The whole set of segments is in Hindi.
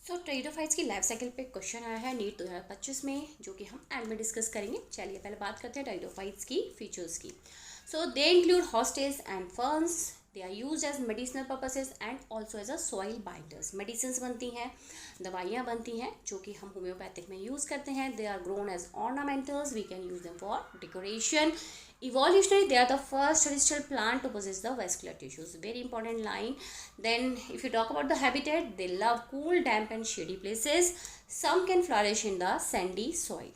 सो टेरिडोफाइट्स की लाइफ साइकिल पे क्वेश्चन आया है नीट 2025 में, जो कि हम एंड में डिस्कस करेंगे। चलिए पहले बात करते हैं टेरिडोफाइट्स की फीचर्स की। So they include horsetails and ferns. They are use as medicinal purposes and also as a soil binders. Medicine बनती हैं, दवाइयाँ बनती हैं जो कि हम होम्योपैथिक में यूज़ करते हैं। They are grown as ornamentals, we can use them for decoration. Evolutionary, they are the first terrestrial plant to possess the vascular tissues. Very important line. Then if you talk about the habitat, they love cool, damp and shady places. Some can flourish in the sandy soil.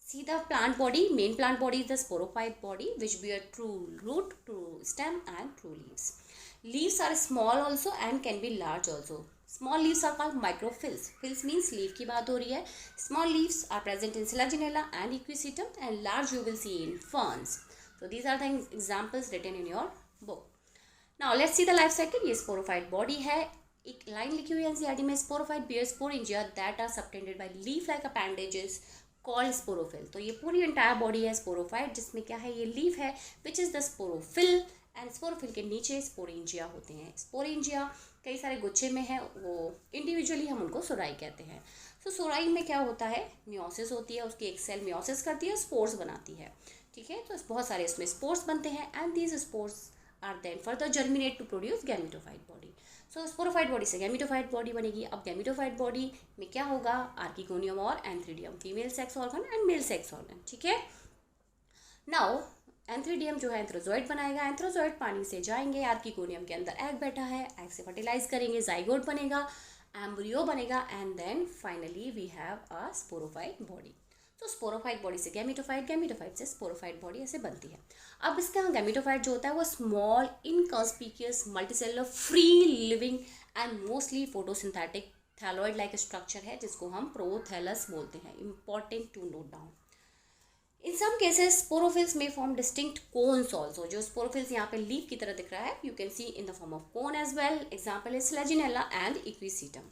See the plant body. Main plant body is the sporophyte body, which bear true root, true stem and true leaves. Leaves are small also and can be large also. Small leaves are called microphyls. Phylls means leaf की बात हो रही है. Small leaves are present in Selaginella and Equisetum, and large you will see in ferns. So these are the examples written in your book. Now let's see the life cycle. ये sporophyte body है. एक लाइन लिखी हुई है एनसीईआरटी में, sporophyte bears sporangia that are subtended by leaf-like appendages called sporophyll. तो ये पूरी entire body है sporophyte, जिसमें क्या है, ये leaf है which is the sporophyll, and sporophyll के नीचे स्पोरेंजिया होते हैं. स्पोरेंजिया कई सारे गुच्छे में है, वो इंडिविजुअली हम उनको सोराई कहते हैं. सो सोराई में क्या होता है, मियोसिस होती है, उसकी एक सेल मियोसिस करती है, स्पोर्स बनाती है. ठीक है, तो बहुत सारे इसमें स्पोर्स बनते हैं and these spores are then further germinate to produce gametophyte body. So sporophyte body से गैमेटोफाइट बॉडी बनेगी. अब गैमेटोफाइट बॉडी में क्या होगा, आर्किगोनियम और antheridium, female sex organ and male sex organ. ठीक है, नाउ एंथ्रीडियम जो है एंथ्रोजॉइड बनाएगा. एंथ्रोजॉइड पानी से जाएंगे, आर्किगोनियम के अंदर एग बैठा है, एग से फर्टिलाइज करेंगे, जाइगोट बनेगा, एम्ब्रियो बनेगा and then finally we have a sporophyte body. तो स्पोरोफाइट बॉडी से गैमेटोफाइट, गैमेटोफाइट से स्पोरोफाइट बॉडी ऐसे बनती है. अब इसका गैमेटोफाइट जो होता है वो small inconspicuous multicellular free living and mostly photosynthetic thalloid like structure है, जिसको हम प्रोथैलस बोलते हैं. Important to note down. In some cases, sporophylls may form distinct cones also. जो sporophylls यहाँ पे leaf की तरह दिख रहा है, you can see in the form of cone as well. Example is Selaginella and Equisetum.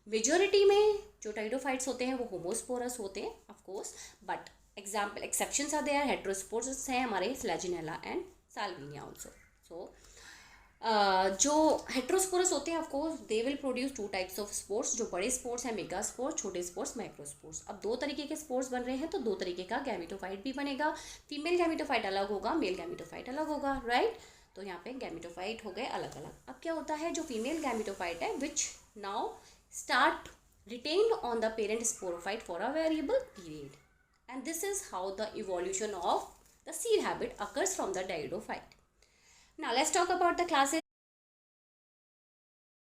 Majority में जो टेरिडोफाइट्स होते हैं वो होमोस्पोरस होते हैं of course, but exceptions are there. Heterosporous हैं हमारे Selaginella and Salvinia also. So जो हेट्रोस्पोरस होते हैं of course they will produce two types of spores. जो बड़े स्पोर्स हैं मेगा स्पोर्स, छोटे स्पोर्स माइक्रोस्पोर्स. अब दो तरीके के स्पोर्स बन रहे हैं तो दो तरीके का गैमेटोफाइट भी बनेगा. फीमेल गैमेटोफाइट अलग होगा, मेल गैमेटोफाइट अलग होगा, राइट. तो यहाँ पे गैमेटोफाइट हो गए अलग अलग. अब क्या होता है, जो फीमेल गैमेटोफाइट है which now start retained on the parent sporophyte for a variable period, and this is how the evolution of the seed habit occurs from the pteridophyte. Now let's talk about the classes.